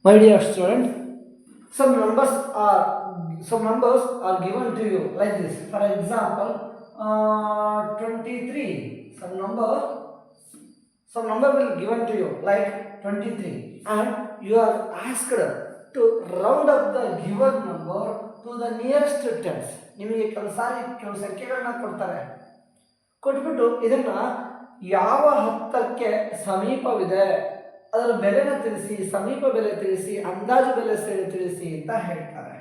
My dear student, some numbers are given to you like this. For example, 23. Some number will given to you like 23, and you are asked to round up the given number to the nearest tens. ನಿಮಗೆ ಕೆಲವು ಸಂಖ್ಯೆಗಳನ್ನ ಕೊಡ್ತಾರೆ. ಕೊಟ್ಬಿಟ್ಟು ಇದನ್ನ ಯಾವ ಹತ್ತಕ್ಕೆ ಸಮೀಪವಿದೆ ಅದರ ಬೆಲೆನ ತಿಳಿಸಿ, ಸಮೀಪ ಬೆಲೆ ತಿಳಿಸಿ, ಅಂದಾಜು ಬೆಲೆ ತಿಳಿಸಿ ಅಂತ ಹೇಳ್ತಾರೆ.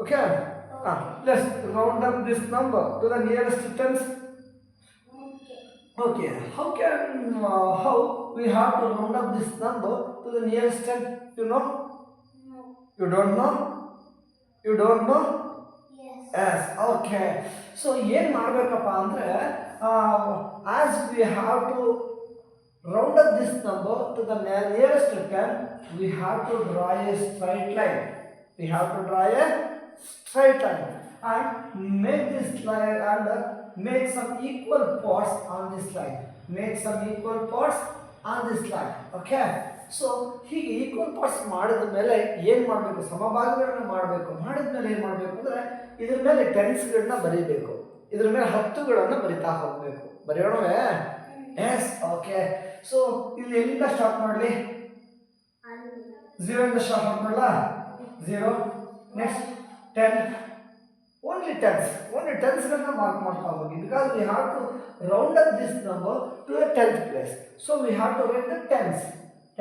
Okay, let's round up this number to the nearest tense. Okay, how we have to round up this number to the nearest ten? You know? No. You don't know? You don't know? Yes. Okay. So ಏನು ಮಾಡಬೇಕಪ್ಪ ಅಂದರೆ as we have to round up this number to the nearest 10, we have to draw a straight line. We have to draw a straight line and make this line and make some equal parts on this line. Make some equal parts on this line. Okay. So ಹೀಗೆ equal parts ಮಾಡಿದ ಮೇಲೆ ಏನು ಮಾಡಬೇಕು, ಸಮಭಾಗಗಳನ್ನ ಮಾಡಬೇಕು. ಮಾಡಿದ ಮೇಲೆ ಏನು ಮಾಡಬೇಕು ಅಂದರೆ ಇದ್ರ ಮೇಲೆ ಟೆನ್ಸ್ಗಳನ್ನ ಬರೀಬೇಕು, ಇದ್ರ ಮೇಲೆ ಹತ್ತುಗಳನ್ನು ಬರಿತಾ ಹೋಗಬೇಕು. ಬರೆಯೋಣವೇ? ಎಸ್. ಓಕೆ. ಸೊ ಇಲ್ಲಿ ಎಲ್ಲಿಂದ ಸ್ಟಾರ್ಟ್ ಮಾಡಲಿ? 0 ಇಂದ ಸ್ಟಾರ್ಟ್ ಮಾಡಲ್ಲ? 0, ನೆಕ್ಸ್ಟ್ 10, ಓನ್ಲಿ ಟೆನ್ಸ್ಗಳನ್ನ ಮಾರ್ಕ್ ಮಾಡ್ತಾ ಹೋಗಿ. Because we have to round up this number to the 10th place. So we have to write the tens.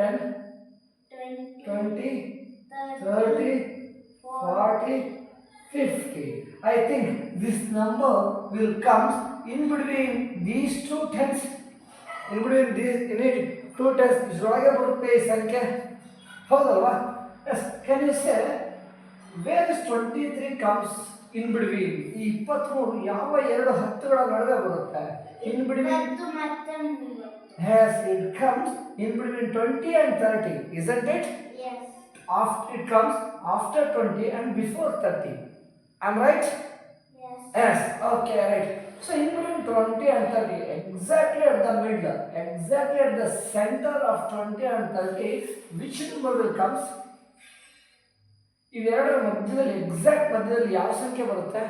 10, 20, 30, 40, 50. I think this number will come in between these two tens. In between these two tens ಇದರೊಳಗೆ ಬರುತ್ತೆ ಈ ಸಂಖ್ಯೆ. ಹೌದಲ್ವಾ? Yes. Can you say where is 23 comes in between? ಈ 23 ಯಾವ ಎರಡು ಹತ್ತುಗಳ ನಡುವೆ ಬರುತ್ತೆ? In between. Yes, it comes in between 20 and 30, isn't it? Yes. It comes after 20 and before 30. Am I right? Yes. Yes. Okay, right. So in between 20 and 30, exactly at the middle, exactly at the center of 20 and 30, which number will comes? ಇವೆರಡರ ಮಧ್ಯದಲ್ಲಿ exact ಮಧ್ಯದಲ್ಲಿ ಯಾವ ಸಂಖ್ಯೆ ಬರುತ್ತೆ?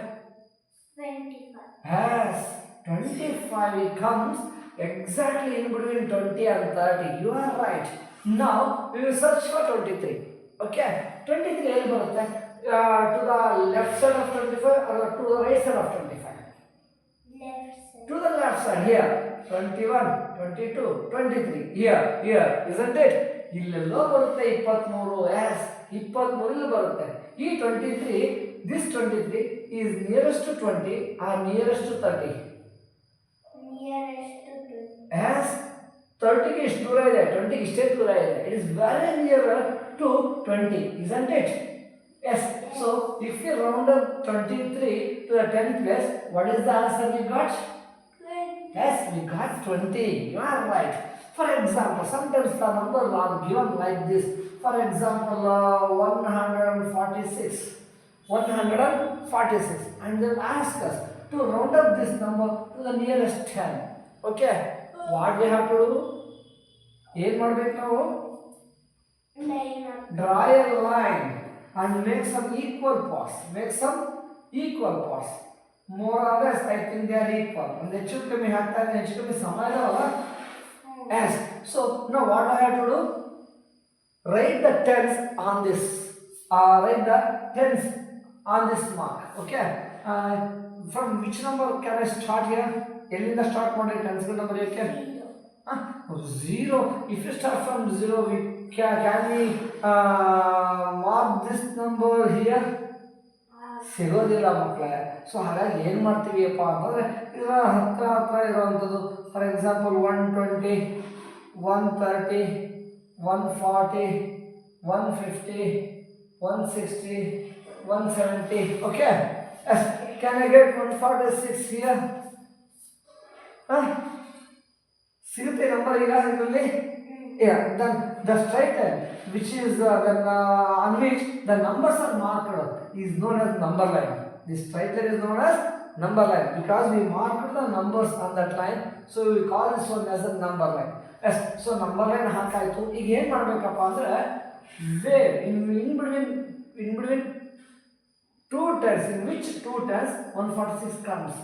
25. Yes, 25 comes exactly in between 20 and 30. You are right. Now we will search for 23. Okay, 23 ಎಲ್ಲಿ ಬರುತ್ತೆ? To the left side of 25 or to the right side of 25? Left side. To the left side. Here 21, 22, 23. Here, isn't it? ಇಲ್ಲೆಲ್ಲೋ ಬರುತ್ತೆ 23. Yes, 23 ಇಲ್ಲಿ ಬರುತ್ತೆ. ಈ 23, this 23 is nearest to 20 or nearest to 30? Nearest to 20. As 30 ಗೆ ಇಷ್ಟು ದೂರ ಇದೆ, 20 ಗೆ ಇಷ್ಟೇ ದೂರ ಇದೆ. It is very near to 20, isn't it? Yes. So if we round up 23 to the 10th place, what is the answer we got? 20. Yes, we got 20. You are right. For example, sometimes the numbers are given like this. For example, 146, and they will ask us to round up this number to the nearest 10. Okay, what we have to do? ಏನು ಮಾಡಬೇಕು ನಾವು? Draw a line and make some equal parts. More or less, I think they are equal. ಒಂದು ಹೆಚ್ಚು ಕಮ್ಮಿ ಹಾಕ್ತಾರೆ, ಹೆಚ್ಚು ಕಮ್ಮಿ ಸಮ ಇದಾವಲ್ಲ? Yes. So now what I have to do? Write the tens on this. Write the tens on this mark. Okay. From which number can I start here? ಎಲ್ಲಿಂದ start ಮಾಡಿ ಟೆನ್ಸ್ಗಳ ನಂಬರ್ ಯಾಕೆ? 0. If you start from 0, can we mark this number here? ಸಿಗೋದಿಲ್ಲ ಮಕ್ಕಳೇ. So ಹಾಗಾಗಿ ಏನು ಮಾಡ್ತೀವಿಯಪ್ಪ ಅಂತಂದರೆ ಇದರ ಹತ್ರ ಇರುವಂಥದ್ದು. For example 120, 130, 140, 150, 160, 170. Okay. Yes. Can I get 146 here? ಸಿಗುತ್ತೆ ನಂಬರ್ ಈಗ ಇದರಲ್ಲಿ? Yeah, then the straight line which is on which the numbers are marked is known as number line. This straight line is known as number line because we marked the numbers on that line, so we call this one as a number line. Yes, so number line ಹಾಕಾಯ್ತು. ಈಗ ಏನು ಮಾಡಬೇಕಪ್ಪ ಅಂದರೆ where in between two tens, in which two tens 146 comes.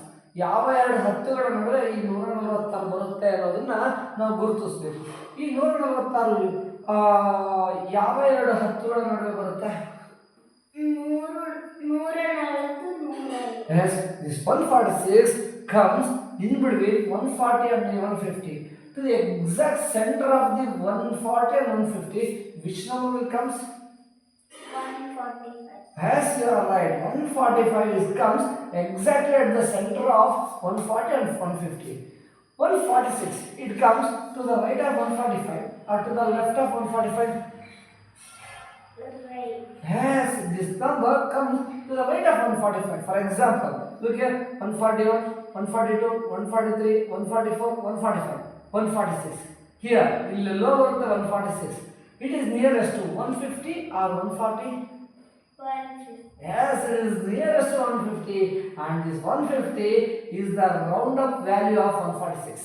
ಯಾವ ಎರಡು ಹತ್ತುಗಳ ನಡುವೆ ಈ 146 ಬರುತ್ತೆ ಅನ್ನೋದನ್ನ ನಾವು ಗುರುತಿಸ್ಬೇಕು. ಈ 146 ಯಾವ ಎರಡು ಹತ್ತುಗಳ ನಡುವೆ ಬರುತ್ತೆ? Yes, this 146 comes in between 140 and 150. To the exact center of the 140 and 150, which number will comes? 145. Yes, you are right. 145 comes exactly at the center of 140 and 150. 146, it comes to the right of 145 or to the left of 145. Right. Yes, this number comes to the right of 145. For example, look here, 141, 142, 143, 144, 145, 146. Here, in the lower the 146. It is nearest to 150 or 140. 150. Yes, it is nearest to 150, and this 150 is the round-up value of 146.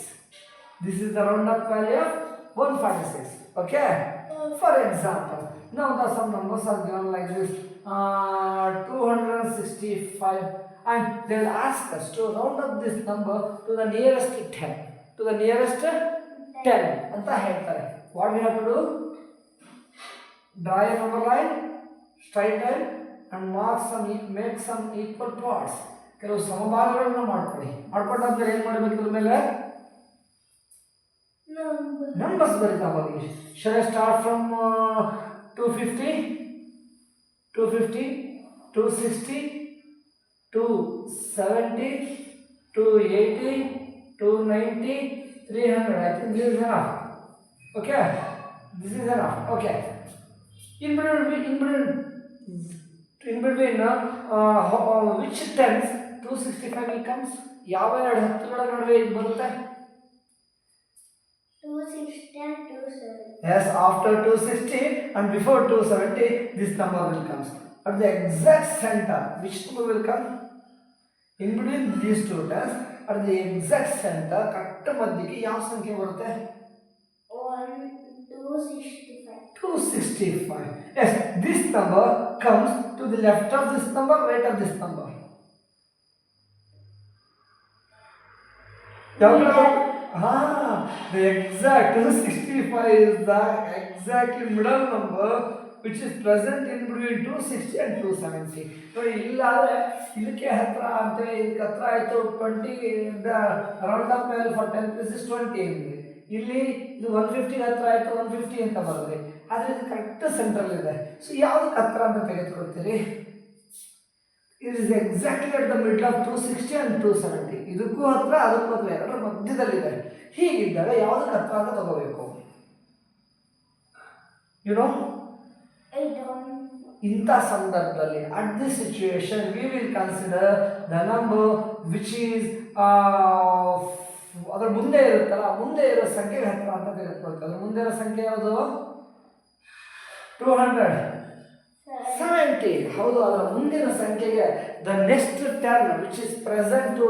This is the round-up value of 146. Okay. For example, now some numbers are given like this: 265, and they will ask us to round up this number to the nearest 10. To the nearest 10 ಅಂತ ಹೇಳ್ತಾರೆ. What we have to do? Draw a number line, straight line, and make some equal parts. ಕೆಲವು ಸಮಭಾಗಗಳನ್ನು ಮಾಡ್ಕೊಂಡಾದ್ಮೇಲೆ ಏನು ಮಾಡಬೇಕು? ಇದ್ರ ಮೇಲೆ numbers ಬರೀತಾ ಹೋಗಿ. Shall I start from 250, 250, 260, 270, 280, 290, 300. I think this is enough. Okay, this is enough. Okay. In between which tens 265 comes? ಯಾವ ಎರಡು ಹತ್ತುಗಳ ನಡುವೆ ಇದು ಬರುತ್ತೆ? 260 and 270. Yes, after 260 and before 270, this number will come. At the exact center, which number will come? In between these two tens, at the exact center, ಕಟ್ಟ ಮಧ್ಯಕ್ಕೆ ಯಾವ ಸಂಖ್ಯೆ ಬರುತ್ತೆ? 265. 265. Yes, this number comes to the left of this number, right of this number. The exact 265 is the exactly middle number which is present in between 260 and 270. So, ಇಲ್ಲಾದ್ರೆ ಇದಕ್ಕೆ ಹತ್ರ ಅಂತ ಇದಕ್ಕೆ ಹತ್ರ ಆಯಿತು 20, the round up value for 10 is 20 ಇದೆ. ಇಲ್ಲಿ ಇದು 150 ಹತ್ರ ಆಯಿತು 150 ಅಂತ ಬರುತ್ತೆ. ಆದರೆ ಇದು ಕರೆಕ್ಟ್ ಸೆಂಟ್ರಲ್ ಇದೆ. ಸೊ ಯಾವ್ದಕ್ಕೆ ಹತ್ರ ಅಂತ ತೆಗೆದುಕೊಳ್ತೀರಿ? It is exactly at the middle of 260 and 270. ಇದಕ್ಕೂ ಹತ್ರ ಅದಕ್ಕೂ ಹತ್ರ ಎರಡರ ಮಧ್ಯದಲ್ಲಿದೆ. ಹೀಗಿದ್ದಾಗ ಯಾವುದಕ್ಕೆ ಹತ್ರ ಅಂತ ತಗೋಬೇಕು? ಇಂಥ ಸಂದರ್ಭದಲ್ಲಿ at this situation we will consider the number which is ಅದರ ಮುಂದೆ ಇರುತ್ತಲ್ಲ, ಮುಂದೆ ಇರೋ ಸಂಖ್ಯೆಗೆ ಹತ್ರ ಅಂತ ತೆಗೆದುಕೊಳ್ತಾರೆ. ಅದ್ರ ಮುಂದೆ ಇರೋ ಸಂಖ್ಯೆ ಯಾವುದು? 270. ಹೌದು, ಅದರ ಮುಂದಿನ ಸಂಖ್ಯೆಗೆ the next 10 which is present to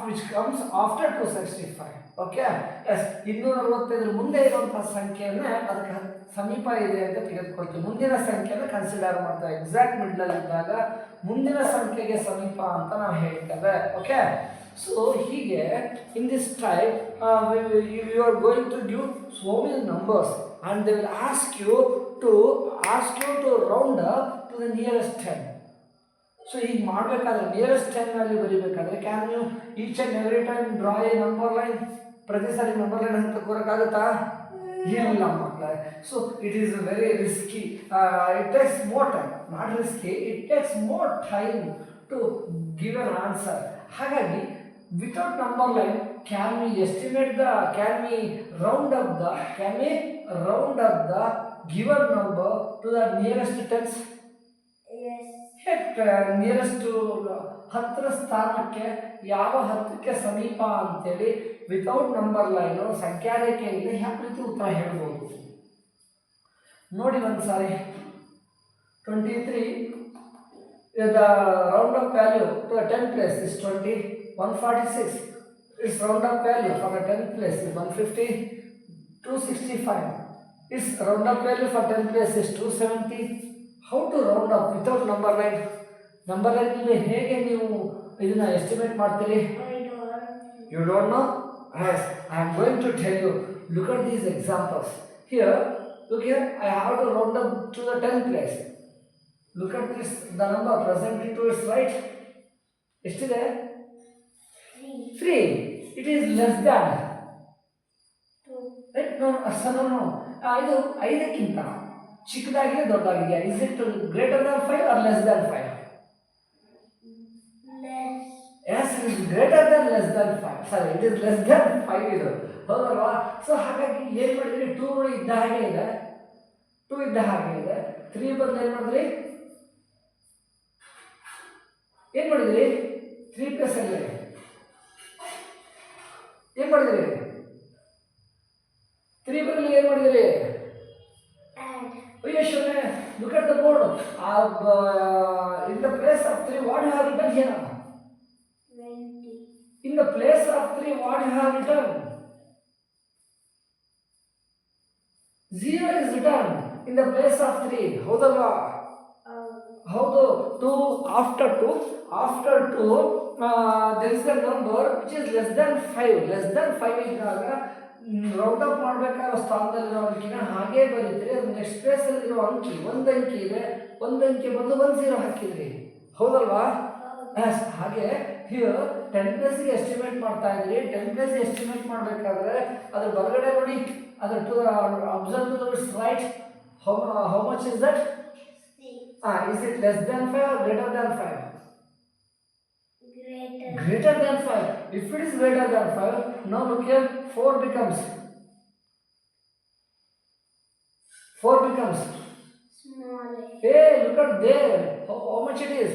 which comes after 265. Okay. Yes, 265 ಮುಂದೆ ಇರುವಂತಹ ಸಂಖ್ಯೆಯನ್ನೇ ಅದಕ್ಕೆ ಸಮೀಪ ಇದೆ ಅಂತ ತೆಗೆದುಕೊಳ್ತೀವಿ. ಮುಂದಿನ ಸಂಖ್ಯೆಯನ್ನು ಕನ್ಸಿಡರ್ ಮಾಡ್ತಾರೆ. ಎಕ್ಸಾಕ್ಟ್ ಮಿಡ್ಲಲ್ಲಿ ಇದ್ದಾಗ ಮುಂದಿನ ಸಂಖ್ಯೆಗೆ ಸಮೀಪ ಅಂತ ನಾವು ಹೇಳ್ತೇವೆ. ಓಕೆ. ಸೊ ಹೀಗೆ in this type you are going to give so many numbers and they will ask you to round up to the nearest 10. So ಹೀಗೆ ಮಾಡಬೇಕಾದ್ರೆ ನಿಯರೆಸ್ಟ್ 10 ವ್ಯಾಲ್ಯೂ ಬರೀಬೇಕಾದ್ರೆ can you each and every time draw a number line? ಪ್ರತಿ ಸಾರಿ number line ಅಂತ ಕೂರಕ್ಕಾಗುತ್ತಾ? ಇಲ್ಲ ಮಕ್ಕಳೇ. So it is very risky. It takes more time. Not risky, it takes more time to give an answer. ಹಾಗಾಗಿ without number line, can we round up the given number to the nearest tens? Yes. Nearest to ಹತ್ತಿರ ಸ್ಥಾನಕ್ಕೆ ಯಾವ ಹತ್ತಕ್ಕೆ ಸಮೀಪ ಅಂತೇಳಿ without number line ಸಂಖ್ಯಾರೇಖೆಯಿಂದ ಯಾವ ರೀತಿ ಉತ್ತರ ಹೇಳ್ಬೋದು ನೋಡಿ ಒಂದ್ಸಾರಿ. 23 the round up value to the 10th place is 20. 146 its round up value for the 10th place is 150. 265 Its round up value for 10 place is 270. How to round up without number line? Number line ಇಲ್ಲಿ ಹೇಗೆ ನೀವು ಇದನ್ನ estimate ಮಾಡ್ತೀರಿ? I don't. You don't know? Yes, I am going to tell you. Look at these examples. Here, look here, I have to round up to the 10th place. Look at this, the number presently to its right. ಎಷ್ಟಿದೆ? 3. It is less than. 2. Right? No, no. ಇದು 5ಕ್ಕಿಂತ ಚಿಕ್ಕದಾಗಿದೆ ದೊಡ್ಡದಾಗಿದೆ. Is it greater than 5 or less than 5? Less. Yes, it is greater than less than 5. Sorry, it is less than 5 ಇದು. ಹೌದಲ್ವಾ? So ಹಾಗಾಗಿ ಏನು ಮಾಡಿದ್ರಿ? 2 ಇದ್ದ ಹಾಗೆ ಇದೆ, 2 ಇದ್ದ ಹಾಗೆ ಇದೆ. 3 ಬಂದು ಏನು ಮಾಡಿದ್ರಿ? ಏನು ಮಾಡಿದ್ರಿ? 3 ಪ್ಲಸ್ ಅಲ್ಲಿ ಏನು ಮಾಡಿದ್ರಿ? 3 ಬದಲು ಏನು ಮಾಡಿದ್ರಿ? Add. ಅಯ್ಯೋ ಶಿವನೇ, look at the board. In the place of 3, what you have written here? 20. In the place of 3, what you have written? 0 is written in the place of 3. ಹೌದಲ್ವಾ? ಹೌದು. 2 after 2 there is a number which is less than 5. Less than 5 ಇದ್ದಾಗ round up ಮಾಡಬೇಕಾದ ಸ್ಥಾನದಲ್ಲಿರೋ ಅಂಕಿನ ಹಾಗೆ ಬರೀತೀರಿ. ಅದು next ಪ್ಲೇಸಲ್ಲಿರೋ ಅಂಕಿ ಒಂದು ಅಂಕಿ ಇದೆ, ಒಂದು ಅಂಕಿ ಬದಲು 10 ಹಾಕಿದ್ರಿ. ಹೌದಲ್ವಾ? ಎಸ್. ಹಾಗೆ ಹಿಯರ್ 10 ಪ್ಲೇಸಿಗೆ ಎಸ್ಟಿಮೇಟ್ ಮಾಡ್ತಾ ಇದ್ರಿ. 10 ಪ್ಲೇಸ್ ಎಸ್ಟಿಮೇಟ್ ಮಾಡಬೇಕಾದ್ರೆ ಅದ್ರ ಬಲಗಡೆ ನೋಡಿ, ಅದ್ರ to observe to it's right. How much is that? 6. Is it less than 5 or greater than 5? Greater. Greater than 5. If it is greater than 5, now look here, 4 becomes Smaller. hey, look at there. How much it is?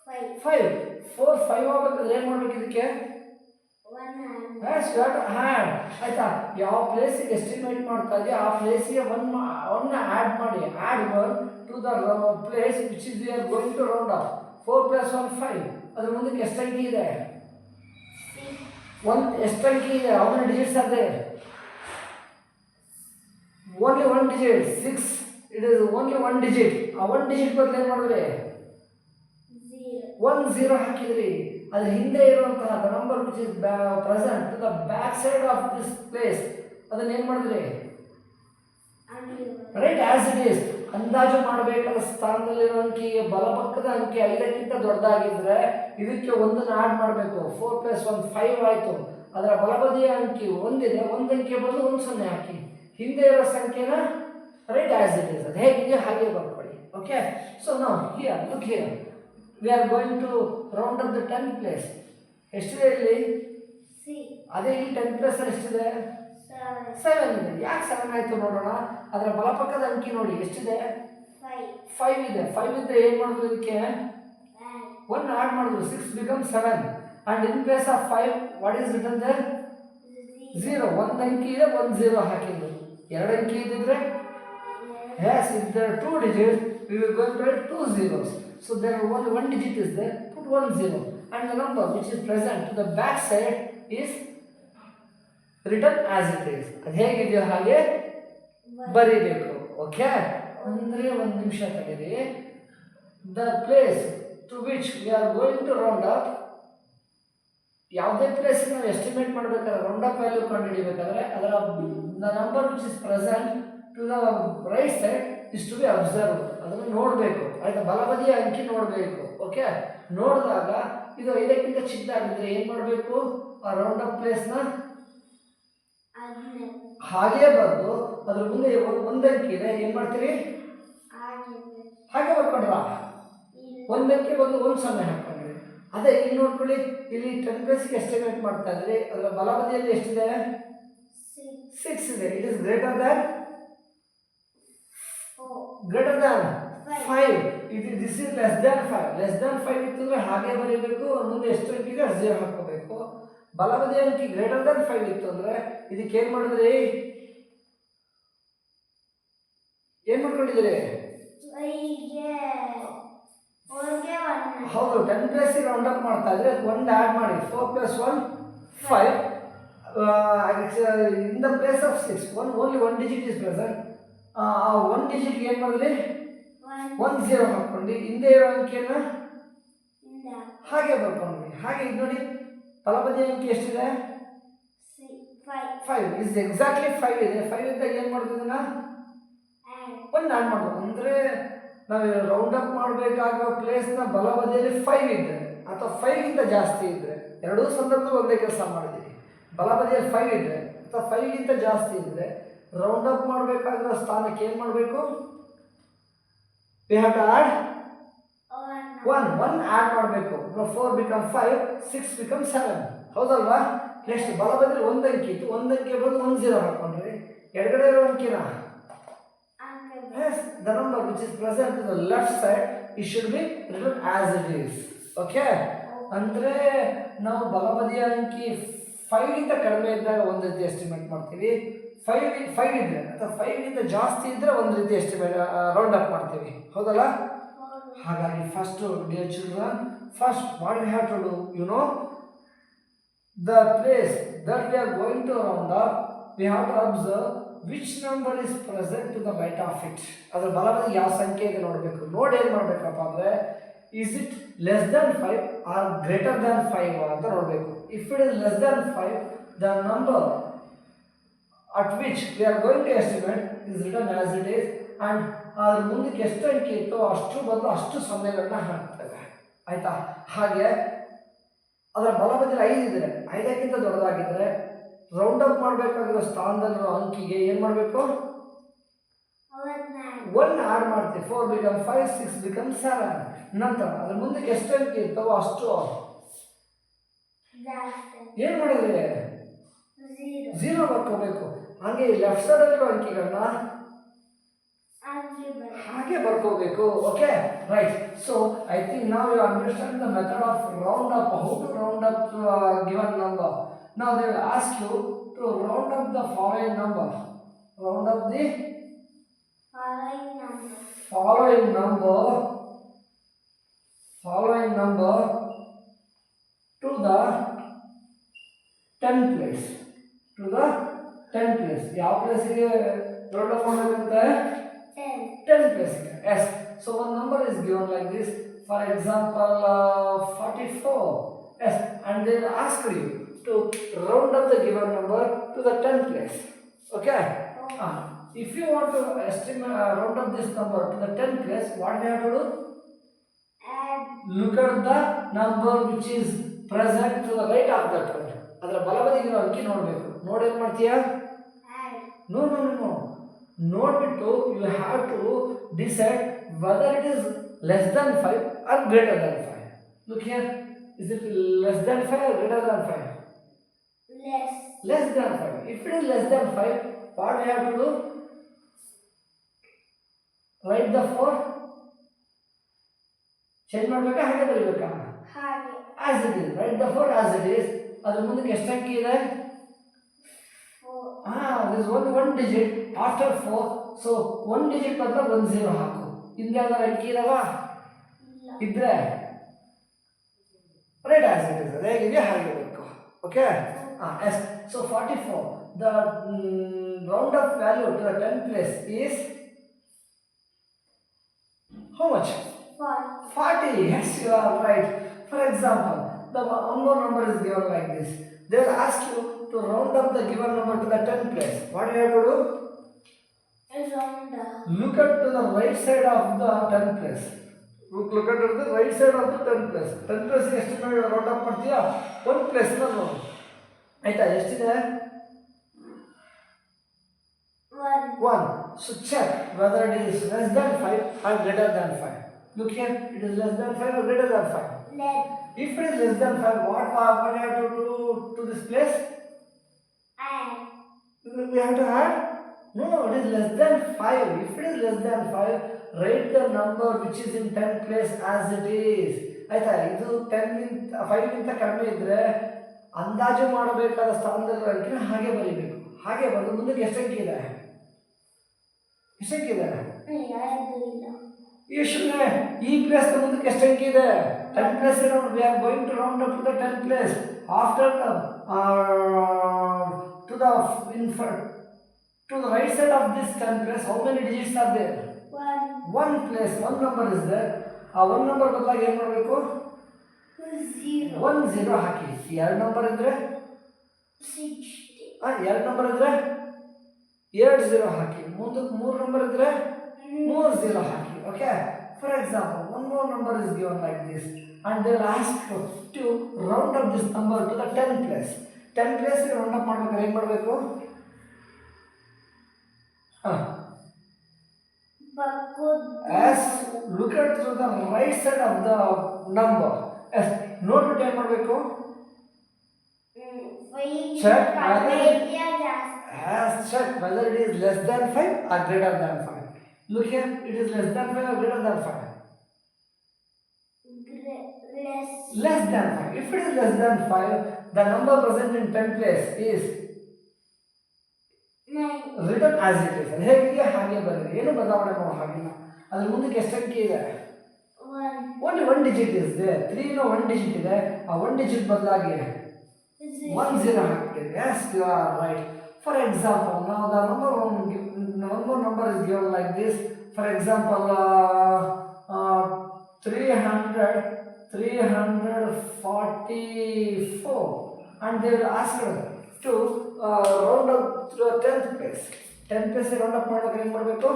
5. 5. 4 5 ಆಗಬೇಕಾದ್ರೆ ಏನು ಮಾಡಬೇಕು ಇದಕ್ಕೆ? 1 and Yes, you have to add. ಆಯ್ತಾ? ಯಾವ ಪ್ಲೇಸಿಗೆ estimate ಮಾಡ್ತಾ ಇದೆಯಾ ಆ ಪ್ಲೇಸಿಗೆ 1 ಆ್ಯಡ್ ಮಾಡಿ. Add 1 to the place which is we are going to round up. 4 + 1 5. ಅದ್ರ ಮುಂದಕ್ಕೆ ಎಷ್ಟು ಅಂಕಿ ಇದೆ? 1. ಎಷ್ಟು ಅಂಕಿ ಇದೆ? how many digits are there? Only 1 digit. 6. It is only 1 digit. ಆ 1 digit ಬದಲು ಏನು ಮಾಡಿದ್ರಿ? 0. 1 0 ಹಾಕಿದ್ರಿ. ಅದ್ರ ಹಿಂದೆ ಇರುವಂತಹ the number which is present to the back side of this place ಅದನ್ನ ಏನು ಮಾಡಿದ್ರಿ? Right as it is. ಅಂದಾಜು ಮಾಡಬೇಕಾದ ಸ್ಥಾನದಲ್ಲಿರೋ ಅಂಕಿಗೆ ಬಲಪಕ್ಕದ ಅಂಕಿ 5ಕ್ಕಿಂತ ದೊಡ್ಡದಾಗಿದ್ರೆ ಇದಕ್ಕೆ 1 ಆ್ಯಡ್ ಮಾಡಬೇಕು. 4 + 1 5 ಆಯಿತು. ಅದರ ಬಲಬದಿಯ ಅಂಕಿ 1 ಇದೆ, 1 ಅಂಕಿ ಬದಲು 1 0 ಹಾಕಿ. ಹಿಂದೆ ಇರೋ ಸಂಖ್ಯೆನ ರೈಟ್ ಆಸ್ ಇಟ್ ಈಸ್, ಅದು ಹೇಗಿದೆ ಹಾಗೆ ಬರ್ಕೊಳ್ಳಿ. ಓಕೆ. ಸೊ ನಾವು here look here we are going to round up the 10th place. ಎಷ್ಟಿದೆ ಇಲ್ಲಿ? 6. ಅದೇ ಇಲ್ಲಿ 10th ಪ್ಲೇಸಲ್ಲಿ ಎಷ್ಟಿದೆ? 7. 7 ಇದೆ. ಯಾಕೆ 7 ಆಯಿತು ನೋಡೋಣ. ಅದರ ಬಲಪಕ್ಕದ ಅಂಕಿ ನೋಡಿ ಎಷ್ಟಿದೆ? 5. 5 ಇದೆ. 5 ಇದ್ದರೆ ಏನು ಮಾಡಿದ್ರು ಇದಕ್ಕೆ? Add. 1 ಆ್ಯಡ್ ಮಾಡಿದ್ರು. 6 becomes 7. And in place of 5 what is written there? 0. 1 ಅಂಕಿ ಇದೆ, 1 0 ಹಾಕಿದ್ರು. 2 ಅಂಕಿ ಇದ್ದಿದ್ರೆ yes, if there are 2 digits we will going to write 2 zeros. So there are only 1 digit is there, put 1 0 and the number which is present to the back side is written as it is. ಅದು ಹೇಗಿದೆಯೋ ಹಾಗೆ ಬರೀಬೇಕು. Okay. ಅಂದರೆ ಒಂದು ನಿಮಿಷ ತಗೀರಿ. The place to which we are going to round up, ಯಾವುದೇ place ನಾವು ಎಸ್ಟಿಮೇಟ್ ಮಾಡಬೇಕಾದ್ರೆ ರೌಂಡ್ ಅಪ್ ವ್ಯಾಲ್ಯೂ ಕಂಡುಹಿಡಿಬೇಕಾದ್ರೆ ಅದರ the number which is present to the right side is to be observe. ಅದನ್ನು ನೋಡಬೇಕು. ಆಯಿತಾ? ಬಲಬದಿಯ ಅಂಕಿ ನೋಡಬೇಕು. ಓಕೆ. ನೋಡಿದಾಗ ಇದು 5ಕ್ಕಿಂತ ಚಿಕ್ಕದಾಗಿದ್ದರೆ ಏನು ಮಾಡಬೇಕು? ಆ ರೌಂಡ್ ಅಪ್ ಪ್ಲೇಸ್ನ ಹಾಗೇ ಬರೆದು ಅದ್ರ ಮುಂದೆ 1 ಅಂಕಿ ಇದೆ, ಏನು ಮಾಡ್ತೀರಿ? ಹಾಗೆ ಬರ್ಕೊಂಡ್ರ 1 ಅಂಕಿ ಬಂದು 1 0 ಹಾಕೊಂಡ್ರಿ. ಅದೇ ಇಲ್ಲಿ ನೋಡ್ಕೊಳ್ಳಿ, ಇಲ್ಲಿ 10 ಪ್ಲೇಸ್ಗೆ ಎಸ್ಟಿಮೇಟ್ ಮಾಡ್ತಾ ಇದ್ರಿ. ಅದರ ಬಲಬದಿಯಲ್ಲಿ ಎಷ್ಟಿದೆ? 6 ಇದೆ. It is greater than 5. This is less than 5. Less than 5 ಇತ್ತು ಅಂದರೆ ಹಾಗೆ ಬರೀಬೇಕು. ಮುಂದೆ ಎಷ್ಟು ಅಂಕಿ ಇದೆ 0 ಹಾಕೋಬೇಕು. ಬಲಬದಿಯ ಅಂಕಿ ಗ್ರೇಟರ್ ದ್ಯಾನ್ 5 ಇತ್ತು ಅಂದರೆ ಇದಕ್ಕೆ ಏನು ಮಾಡಿದ್ರಿ? ಏನು ಮಾಡ್ಕೊಂಡಿದ್ದೀರಿ? ಹೌದು. 10 ಪ್ಲೇಸಿಗೆ ರೌಂಡ್ ಅಪ್ ಮಾಡ್ತಾ ಇದ್ರೆ 1 ಆ್ಯಡ್ ಮಾಡಿ. 4 + 1 5. in the place of 6 only one digit is present. ಆ one digit ಏನು ಮಾಡಿದ್ರಿ 10 ಹಾಕ್ಕೊಂಡು ಹಿಂದೆ ಇರೋ ಅಂಕಿಯನ್ನು ಹಾಗೆ ಬರ್ಕೊಂಡ್ವಿ. ಹಾಗೆ ಇದು ನೋಡಿ ಬಲಬದಿ ಅಂಕಿ ಎಷ್ಟಿದೆ 5 ಇಸ್ ಎಕ್ಸಾಕ್ಟ್ಲಿ 5 ಇದೆ. 5 ಇದ್ದಾಗ ಏನು ಮಾಡ್ತಿದ್ದನ್ನ ಒಂದು ಆ್ಯಡ್ ಮಾಡ್ಬೋದು. ಅಂದರೆ ನಾವು ರೌಂಡ್ ಅಪ್ ಮಾಡಬೇಕಾಗಿರೋ ಪ್ಲೇಸ್ನ ಬಲಬದಿಯಲ್ಲಿ 5 ಇದ್ದರೆ ಅಥವಾ 5ಗಿಂತ ಜಾಸ್ತಿ ಇದ್ದರೆ, ಎರಡೂ ಸಂದರ್ಭದಲ್ಲಿ ಒಂದೇ ಕೆಲಸ ಮಾಡಿದ್ದೀವಿ. ಬಲಬದಿಯಲ್ಲಿ 5 ಇದ್ದರೆ ಅಥವಾ 5ಗಿಂತ ಜಾಸ್ತಿ ಇದ್ದರೆ ರೌಂಡ್ ಅಪ್ ಮಾಡಬೇಕಾಗಿರೋ ಸ್ಥಾನಕ್ಕೆ ಏನು ಮಾಡಬೇಕು? We have to add 1 add ಮಾಡಬೇಕು. 4 ಬಿಕಮ್ 5, 6 ಬಿಕಮ್ 7. ಹೌದಲ್ವಾ? ನೆಕ್ಸ್ಟ್ ಬಲಬದಿಯಲ್ಲಿ ಒಂದು ಅಂಕಿ ಇತ್ತು, ಒಂದು ಅಂಕಿ ಬಂದು 10 ಹಾಕೊಂಡ್ರಿ. ಎಡಗಡೆ ಇರೋ ಅಂಕಿನ yes, the number which is present to the left side, it should be written as it is. Okay? ಅಂದರೆ ನಾವು ಬಲಬದಿಯ ಅಂಕಿ 5ಗಿಂತ ಕಡಿಮೆ ಇದ್ದಾಗ ಒಂದು ರೀತಿ ಎಸ್ಟಿಮೇಟ್ ಮಾಡ್ತೀವಿ. 5 ಇದ್ದರೆ ಅಥವಾ 5ಗಿಂತ ಜಾಸ್ತಿ ಇದ್ದರೆ ಒಂದು ರೀತಿ ಎಸ್ಟಿಮೇಟ್ ರೌಂಡ್ ಅಪ್ ಮಾಡ್ತೀವಿ. ಹೌದಲ್ಲ? ಹಾಗಾಗಿ first dear children, first what we have to do, you know the place that we are going to round up, we have to observe which number is present to the right of it. ಅದರ ಬಲಬದಿ ಯಾವ ಸಂಖ್ಯೆ ಇದೆ ನೋಡಬೇಕು. ನೋಡಿ ಏನು ಮಾಡಬೇಕಪ್ಪ ಅಂದರೆ, is it less than 5 or greater than 5 ಅಂತ ನೋಡಬೇಕು. if it is less than 5, the number at which we are going to estimate is written as it is, and ಅದರ ಮುಂದಕ್ಕೆ ಎಷ್ಟು ಅಂಕಿ ಇತ್ತು ಅಷ್ಟು ಬದಲು ಅಷ್ಟು ಸೊನ್ನೆಗಳನ್ನ ಹಾಕ್ತೇವೆ. ಆಯಿತಾ? ಹಾಗೆ ಅದರ ಬಲಬದಿಯಲ್ಲಿ 5 ಇದ್ದರೆ, 5ಕ್ಕಿಂತ ದೊಡ್ಡದಾಗಿದ್ದರೆ ರೌಂಡ್ ಅಪ್ ಮಾಡಬೇಕಾಗಿರೋ ಸ್ಥಾನದಲ್ಲಿರೋ ಅಂಕಿಗೆ ಏನು ಮಾಡಬೇಕು? 1 ಆ್ಯಡ್ ಮಾಡ್ತೀವಿ. 4 ಬಿಕಮ್ 5, 6 ಬಿಕಮ್ 7. ನಂತರ ಅದ್ರ ಮುಂದಕ್ಕೆ ಎಷ್ಟು ಅಂಕಿ ಇರ್ತವೋ ಅಷ್ಟು ಏನು ಮಾಡಿದ್ರೆ 0 ಬರ್ಕೋಬೇಕು. ಹಾಗೆ ಲೆಫ್ಟ್ ಸೈಡಲ್ಲಿರೋ ಅಂಕಿಗಳನ್ನ ಹಾಗೆ ಬರ್ಕೋಬೇಕು. Okay, right. So I think ನಾವು you understand the method of round up, how to round up given number. Now they will ask you to round up the following number. Round up the following number to the 10th place. To the 10th place. ಯಾವ ಪ್ಲೇಸಿಗೆ round up ಮಾಡಬೇಕಂತೆ? 10th place. Yes. So one number is given like this. For example, 44. Yes. And they will ask you to round up the given number to the 10th place. Okay? If you want to estimate round up this number to the 10th place, what we have to do? Add. Look at the number which is present to the right of that one. ಅದರ ಬಲಬದಿಗಿರೋ ಅಂಕಿ ನೋಡಬೇಕು. ನೋಡಿ ಏನು ಮಾಡ್ತೀಯಾ? No. ನೋಡ್ಬಿಟ್ಟು you have to decide whether it is less than 5 or greater than 5. Look here. Is it less than 5 or greater than 5? Less than 5. If it is less than 5, what we have to do? Write the 4. Change ಮಾಡಬೇಕಾ ಹಾಗೆ ಬರೀಬೇಕಾ? ಹಾಗೆ. As it is. Write the 4 as it is. ಅದರ ಮುಂದಕ್ಕೆ ಎಷ್ಟು ಅಂಕಿ ಇದೆ? 4. There is only one digit after 4. So 1 digit ಬದಲು 10 ಹಾಕು. ಹಿಂದೆ ಯಾವ್ದಾರು ಅಂಕಿ ಇದಾವ? ಇದ್ರೆ write as it is. ಅದು ಹೇಗಿದೆ ಹಾಗೆ ಬೇಕು. Okay? Yes. So 44. The round up value to the 10th place is how much? 40. Yes, you are right. For example, the one more number is given like this. They will ask you to round up the given number to the 10th place. What do you have to do? Round up. Look at to the right side of the 10th place. Look at the right side of the 10th place. 10th place ಎಷ್ಟು round up ಮಾಡ್ತೀಯಾ? 1 place ನ ನೋಡು. ಆಯ್ತಾ? ಎಷ್ಟಿದೆ? 1. So check whether it is less than 5 or greater than 5. Look here, it is less than 5 or greater than 5? If it is less than 5, what do you have to do to this place? Add. We have to add? No, it is less than 5. If it is less than 5, write the number which is in 10th place as it is. ಆಯ್ತಾ? ಇದು 5ಗಿಂತ ಕಡಿಮೆ ಇದ್ದರೆ ಅಂದಾಜು ಮಾಡಬೇಕಾದ ಸ್ಥಾನದಲ್ಲಿ ಅಂಕಿನ ಹಾಗೆ ಬರೀಬೇಕು. ಹಾಗೆ ಬರೆದು ಮುಂದಕ್ಕೆ ಎಷ್ಟು ಅಂಕಿ ಇದೆ? ಸುಮ್ಮನೆ ಈ ಪ್ಲೇಸ್ ಮುಂದಕ್ಕೆ ಎಷ್ಟು ಅಂಕಿ ಇದೆ? 10th place. We are going to round up to the 10th place. After the to the to the right side of this 10 place, how many digits are there? 1. One place, one number is there. ಆ one number ಬದಲಾಗಿ ಏನು ಮಾಡಬೇಕು? 0. 1 0 ಹಾಕಿ. ಎರಡು number ಇದ್ರೆ 60. ಎರಡು number ಇದ್ರೆ 2 0 ಹಾಕಿ. ಮುಂದಕ್ಕೆ 3 number ಇದ್ರೆ 3 0 ಹಾಕಿ. Okay, for example one more number is given like this and they will ask to round up this number to the 10 place. 10 place ಗೆ ರೌಂಡ್ ಅಪ್ ಮಾಡ್ಬೇಕಾದ್ರೆ ಏನು ಮಾಡಬೇಕು? As look at to the right side of the number. As ನೋಡ್ಬಿಟ್ಟು ಏನು ಮಾಡಬೇಕು? Check whether it is less than 5 or greater than 5. Look here, it is less than 5 or greater than 5? Less than 5. If it is less than 5, the number present in 10 place is 9. written as it is. ಹೇಗಿದೆ ಹಾಗೆ ಬರೆಯಿರಿ, ಏನು ಬದಲಾವಣೆ ಮಾಡೋ ಹಾಗಿಲ್ಲ. ಅದ್ರ ಮುಂದಕ್ಕೆ ಎಷ್ಟು ಅಂಕಿ ಇದೆ? 1. Only one digit is there. 3 ನ 1 digit ಇದೆ. ಆ 1 digit ಬದಲಾಗಿ 1 0 ಹಾಕ್ತೀವಿ. Yes, you are right. For example, now the number number is given like this. For example, 344, and they will ask to round up to the 10th place. 10th place round up ಮಾಡಬೇಕು ಏನು ಮಾಡಬೇಕು?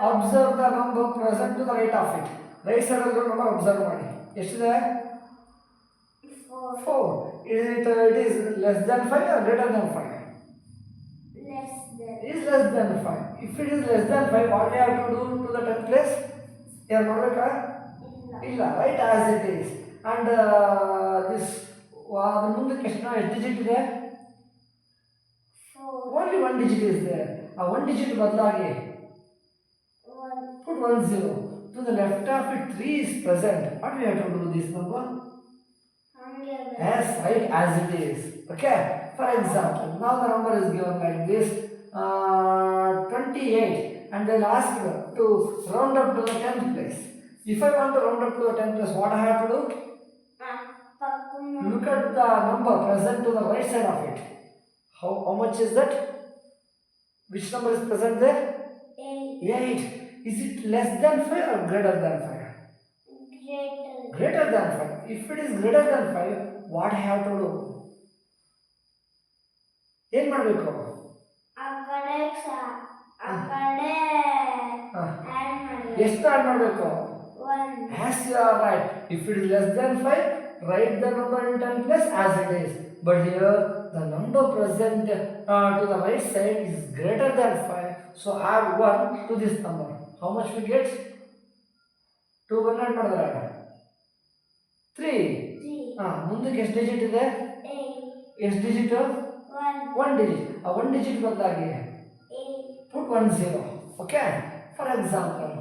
Observe the number present to the right of it. Right side of the number observe ಮಾಡಿ. ಎಷ್ಟಿದೆ? 4. It is less than 5 or greater than 5? It is less than 5. If it is less than 5, what we have to do to the 10th place? ಏನು ಮಾಡಬೇಕಾ? ಇಲ್ಲ, right as it is. And this ಅದ್ರ ಮುಂದಕ್ಕೆ ಎಷ್ಟು digit ಇದೆ? Only one digit is there. ಆ 1 digit ಬದಲಾಗಿ put 1 0. To the left of it 3 is present. What we have to do this number? Yes, right as it is. Okay. For example, now the number is given like this, 28, and they'll ask you to round up to the 10th place. If I want to round up to the 10th place, what I have to do? Look at the number present to the right side of it. How much is that? Which number is present there? 8. Is it less than 5 or greater than 5? Greater than 5. If it is greater than 5, what I have to do? ಏನು ಮಾಡಬೇಕು? ಎಷ್ಟು add ಮಾಡಬೇಕು? 1. Yes, you are right. If it is less than 5, write the number in 10 place as it is. But here the number present to the right side is greater than 5. So add 1 to this number. How much we get? 2 1 add ಮಾಡಿದ್ರೆ 3. ಮುಂದಕ್ಕೆ ಎಷ್ಟು digit ಇದೆ? 8. ಎಷ್ಟು digit? 1 digit. ಆ 1 digit ಬದಲಾಗಿ 8. put 1 0. Okay. For example,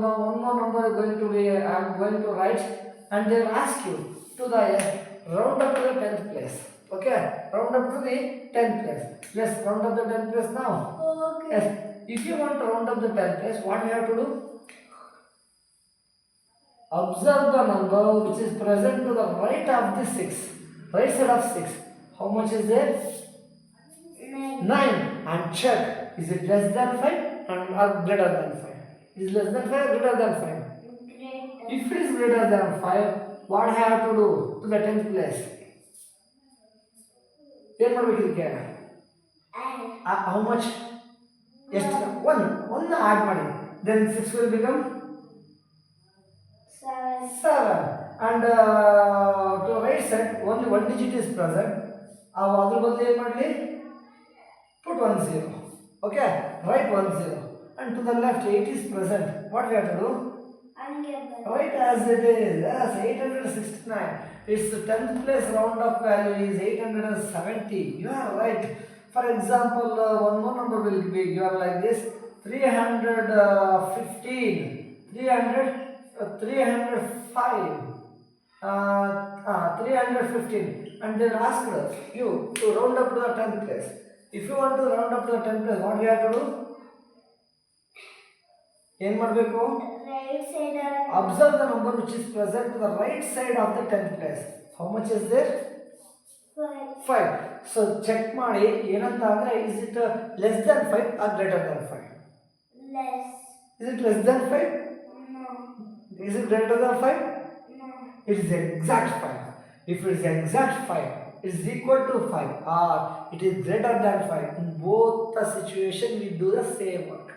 now one more number is going to be I am going to write, and they will ask you to the round up to the 10th place. Okay, round up to the 10th place. Let's round up the 10th place now. Okay. Yes. If you want to round up the 10th place, what you have to do? Observe the number which is present to the right of the 6. Right side of 6. How much is there? 9. And check. Is it less than 5 or greater than 5? Is less than 5 or greater than 5? Greater. If it is greater than 5, what I have to do to the 10th place? ಏನು ಮಾಡಬೇಕು ಇದಕ್ಕೆ? How much? ಎಷ್ಟು? 1 add ಮಾಡಿ. Then 6 will become 7. And to right side, only 1 digit is present. ಅದ್ರ ಬದಲು ಏನು ಮಾಡಲಿ? Put 1 0. Okay, write 1 0. And to the left 8 is present. What we have to do? Write as it is. Yes, 869. Its 10th place round up value is 870. You are right. For example, one more number will be given like this: 315, 305, 315, and they asked you to round up to the 10th place. If you want to round up to the 10th place, what we have to do? ಏನು ಮಾಡಬೇಕು? Observe the number which is present to the right side of the 10th place. How much is there? 5. So check ಮಾಡಿ ಏನಂತ ಅಂದರೆ is it less than 5 or greater than 5? Less. Is it less than 5? No. Is it greater than 5? No. It is exact 5. If it is exact 5, it is equal to 5 or it is greater than 5. In both the situation we do the same work.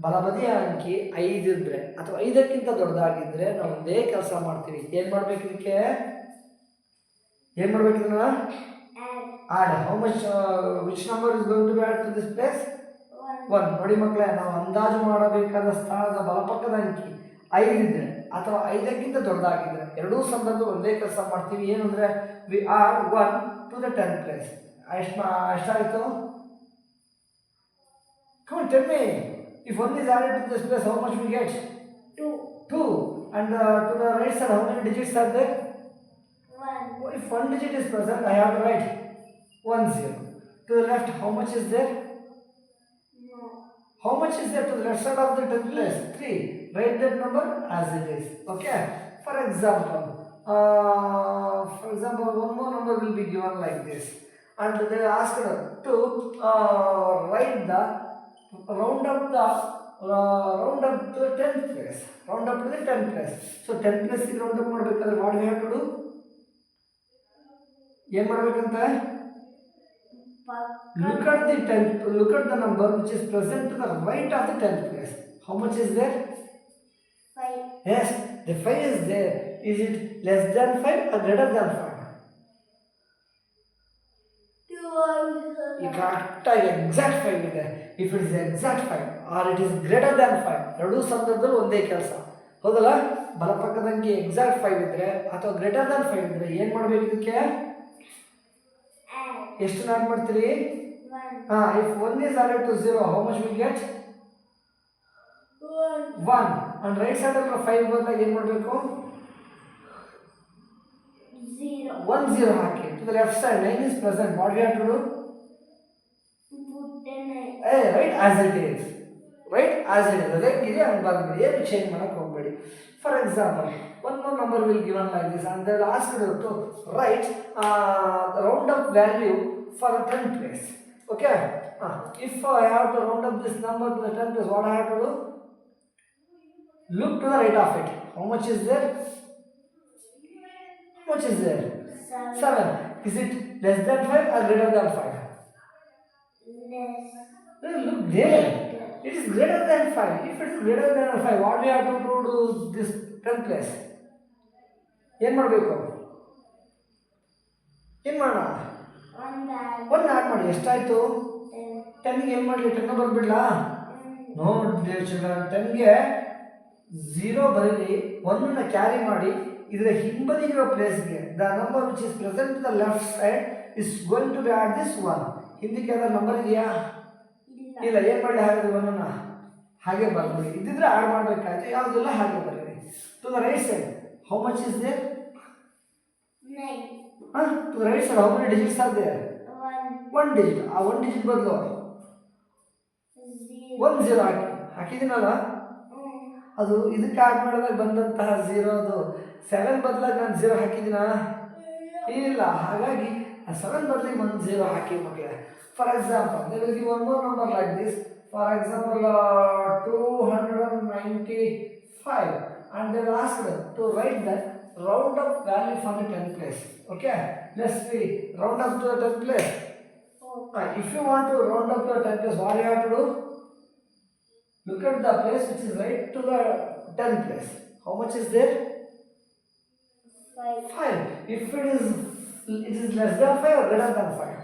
ಬಲಬದಿಯ ಅಂಕಿ 5 ಇದ್ದರೆ ಅಥವಾ 5ಕ್ಕಿಂತ ದೊಡ್ಡದಾಗಿದ್ದರೆ ನಾವು ಒಂದೇ ಕೆಲಸ ಮಾಡ್ತೀವಿ. ಏನು ಮಾಡಬೇಕು ಇದಕ್ಕೆ? ಏನು ಮಾಡಬೇಕು ಇದನ್ನ? Add. Add. How much, which number is going to be added to this place? 1. 1. ನೋಡಿ ಮಕ್ಕಳೇ, ನಾವು ಅಂದಾಜು ಮಾಡಬೇಕಾದ ಸ್ಥಾನದ ಬಲಪಕ್ಕದ ಅಂಕಿ 5 ಇದ್ದರೆ ಅಥವಾ 5ಕ್ಕಿಂತ ದೊಡ್ಡದಾಗಿದ್ದರೆ ಎರಡೂ ಸಂದರ್ಭದಲ್ಲಿ ಒಂದೇ ಕೆಲಸ ಮಾಡ್ತೀವಿ. ಏನು ಅಂದರೆ we are 1 to the 10th place. ಎಷ್ಟಾಯಿತು? Come on, tell me. If 1 is added to this place, how much we get? 2. 2. And to the right side, how many digits are there? 1. If 1 digit is present, I have to write 1 0. To the left, how much is there? No. How much is there to the left side of the 10th place? 3. Write that number as it is. Okay. For example, one more number will be given like this, and they asked to write the round up to the 10th place. Round up to the 10th place. So 10th place is round up ಮಾಡಬೇಕಾದ್ರೆ what we have to do? ಏನು ಮಾಡಬೇಕಂತ? Look at the 10th. Look at the number which is present to the right of the 10th place. How much is there? 5. Yes, the 5 is there. Is it less than 5 or greater than 5? 2. ಕರೆಕ್ಟಾಗಿ exact 5 ಇದೆ. If it is exact 5 or it is greater than 5, ಎರಡೂ ಸಂದರ್ಭದಲ್ಲಿ ಒಂದೇ ಕೆಲಸ, ಹೌದಲ್ಲ? ಬಲಪಕ್ಕದಂಗೆ exact 5 ಇದ್ದರೆ ಅಥವಾ greater than 5 ಇದ್ದರೆ ಏನು ಮಾಡಬೇಕು ಇದಕ್ಕೆ? Add. ಎಷ್ಟು ಆ್ಯಡ್ ಮಾಡ್ತೀರಿ? 1. If 1 is added to 0, how much we get? 1. And right side of 5 ಬದಲಾಗಿ ಏನು ಮಾಡಬೇಕು? 0. 1 0 ಹಾಕಿ. To the left side, 9 is present. What we have to do? Put 9. Write as it is. Write as it is. ಅದೇಗಿದೆ ಹಂಗೆ ಬರಬೇಡಿ, ಏನು change ಮಾಡೋಕ್ಕೆ ಹೋಗಬೇಡಿ. For example, one more number will given like this, and they will ask you to write round up value for a 10th place. Okay? If I have to round up this number to the 10th place, what I have to do? Look to the right of it. How much is there? How much is there? 7. Is it less than 5 or greater than 5? Less. Look there. It is greater than 5. If it is greater than 5, what we have to do to this 10th place? ಏನು ಮಾಡಬೇಕು? ಏನು ಮಾಡೋಣ? 1 add ಮಾಡಿ. ಎಷ್ಟಾಯಿತು? 10ಗೆ ಏನು ಮಾಡಲಿ? 10 ಬರ್ಬಿಡ್ಲಾ? No children, 10ಗೆ 0 ಬರೀರಿ, 1ನ carry ಮಾಡಿ ಇದರ ಹಿಂಬದಿಗಿರೋ ಪ್ಲೇಸ್ಗೆ the number which is present the left side is going to be at this 1. ಹಿಂದಕ್ಕೆ ಯಾವ್ದಾರು ನಂಬರ್ ಇದೆಯಾ? ಇಲ್ಲ. ಏನು ಮಾಡಲಿ? ಹಾಗಾದ್ರೆ 1ನ ಹಾಗೆ ಬರ್ಬಿಡಿ. ಇದ್ದಿದ್ರೆ ಆ್ಯಡ್ ಮಾಡಬೇಕಾಯ್ತು, ಯಾವುದಿಲ್ಲ ಹಾಗೆ ಬರೀರಿ. To the right side, how much is there? 9. To the right side, how many digits are there? 1 digit. ಆ 1 ಡಿಜಿಟ್ ಬದಲು 1 0 ಹಾಕಿದ್ದೀನಲ್ಲ, ಅದು ಇದಕ್ಕೆ ಆ್ಯಡ್ ಮಾಡಿದಾಗ ಬಂದಂತಹ 0 ಅದು 7 ಬದಲಾಗಿ ನಾನು 0 ಹಾಕಿದ್ದೀನಾ? ಇಲ್ಲ. ಹಾಗಾಗಿ ಆ 7 ಬದಲಿಗೆ 1 0 ಹಾಕಿ ಮಕ್ಕಳೇ. For example, they will give one more number like this. For example, 295, and they will ask to write that round up value for the 10th place. Okay, let's see, round up to the 10th place. If you want to round up to the 10th place, what you have to do? Look at the place which is right to the 10th place. How much is there? 5. If it is less than 5 or greater than 5?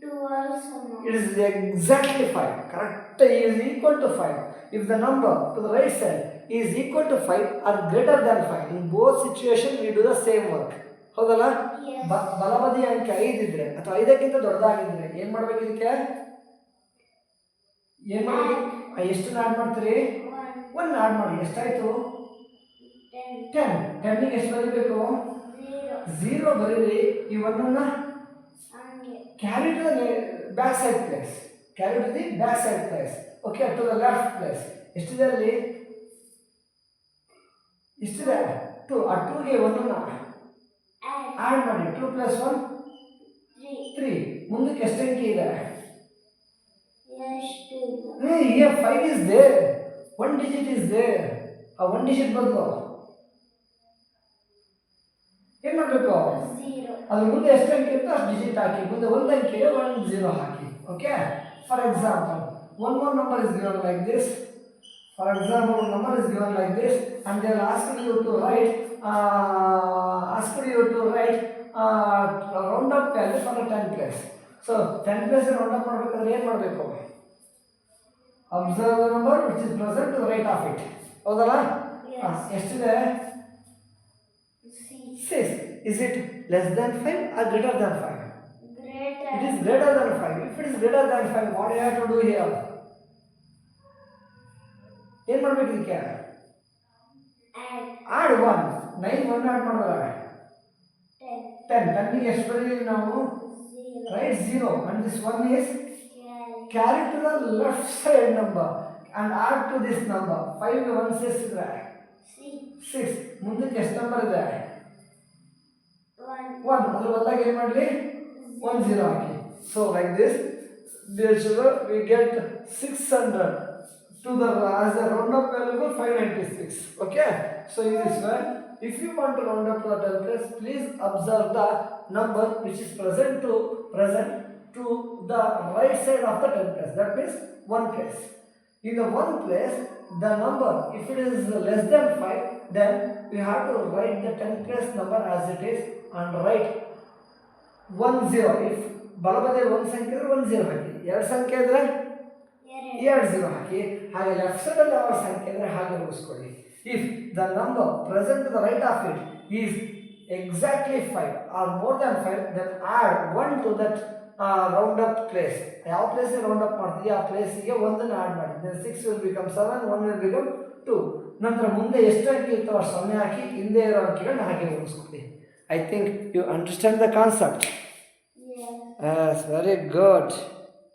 2 also no. It is exactly 5. Correct. It is equal to 5. If the number to the right side is equal to 5 or greater than 5, in both situations we do the same work. ಹೌದಲ್ಲ? Yes. ಬಲಬದಿ ಅಂಕೆ 5 ಇದ್ರೆ ಅಥವಾ 5ಕ್ಕಿಂತ ದೊಡ್ಡದಾಗಿದ್ರೆ ಏನು ಮಾಡಬೇಕು ಇದಕ್ಕೆ? ಏನು ಮಾಡಬೇಕು? ಎಷ್ಟು ಆ್ಯಡ್ ಮಾಡ್ತೀರಿ? 1 ಆ್ಯಡ್ ಮಾಡಿ. ಎಷ್ಟಾಯಿತು? 10. 10ಗೆ ಎಷ್ಟು ಬರೀಬೇಕು? 0 ಬರೀರಿ. ಈ 1ನ್ನು carry to the back side place. Carry to the back side place. Okay, to the left place. ಎಷ್ಟಿದೆ ಅಲ್ಲಿ? ಎಷ್ಟಿದೆ? 2. ಆ 2ಗೆ 1ನ್ನು Add. ಆ್ಯಡ್ ಮಾಡಿ 2 + 1 3 3. ಮುಂದಕ್ಕೆ ಎಷ್ಟು ಅಂಕಿ ಇದೆ? ಎಷ್ಟು Here 5 is there. 1 digit is there. ಆ 1 digit ಬದಲು ಏನು ಮಾಡಬೇಕು? 0 ಅದ್ರ ಮುಂದೆ ಎಷ್ಟು ಅಂಕಿ ಇರುತ್ತೋ ಅಷ್ಟು ಡಿಜಿಟ್ ಹಾಕಿ, ಮುಂದೆ ಒಂದು ಅಂಕಿ ಇದೆ 1 0 ಹಾಕಿ. Okay, for example one more number is given like this. For example, one number is given like this, and they are asking you to write round up value for the 10th place. So 10th place round up ಮಾಡಬೇಕಾದ್ರೆ ಏನು ಮಾಡಬೇಕು? Observe the number which is present to the right of it. ಹೌದಲ್ಲ? Yes. ಎಷ್ಟಿದೆ? 6. Is it less than 5 or greater than 5? greater It is greater than 5. If it is greater than 5, what do you have to do here? ಏನು ಮಾಡಬೇಕು ಇದಕ್ಕೆ? add add 1. 9 1 add ಮಾಡಿದ್ರೆ 10 10. 10 ಗೆ ಎಷ್ಟು ಬರೀತೀವಿ ನಾವು? 0 Right, 0. And this one is carry carry to the left side number and add to this number. 5 ಗೆ 1 ಸೇರಿಸಿದ್ರೆ 6. ಮುಂದಕ್ಕೆ ಎಷ್ಟು ನಂಬರ್ ಇದೆ? 1. ಅದ್ರ ಬದಲಾಗಿ ಏನು ಮಾಡಲಿ? 1 0 ಹಾಕಿ. So like this, dear children, we get 600 to the as a round up value 596. Okay, so in this way, if you want to round up to the 10th place, please observe the number which is present to the right side of the 10th place. That means 1 place. In the 1 place, the number, if it is less than 5, then we have to write the 10th place number as it is and write 1 0. If ಬಲಬದಿ 1 ಸಂಖ್ಯೆ ಇದ್ರೆ 1 0 ಹಾಕಿ, 2 ಸಂಖ್ಯೆ ಇದ್ರೆ 2 0 ಹಾಕಿ, ಹಾಗೆ left side ಅಲ್ಲಿ ಯಾವ ಸಂಖ್ಯೆ ಇದ್ರೆ ಹಾಗೆ ಉಳಿಸ್ಕೊಳ್ಳಿ. If the number present to the right of it is exactly 5 or more than 5, then add 1 to that round up place. ಯಾವ ಪ್ಲೇಸ್ ರೌಂಡ್ ಅಪ್ ಮಾಡ್ತೀವಿ ಆ ಪ್ಲೇಸಿಗೆ 1 ಆಡ್ ಮಾಡಿ. Then 6 will become 7, 1 will become 2. ನಂತರ ಮುಂದೆ ಎಷ್ಟು ಅಂಕಿ ಇರ್ತಾವೆ ಅಷ್ಟು 0 ಹಾಕಿ, ಹಿಂದೆ ಇರೋ ಅಂಕಿಗಳನ್ನ ಹಾಗೆ ಉಳಿಸ್ಕೊಳ್ಳಿ. I think you understand the concept. yes Yes, very good.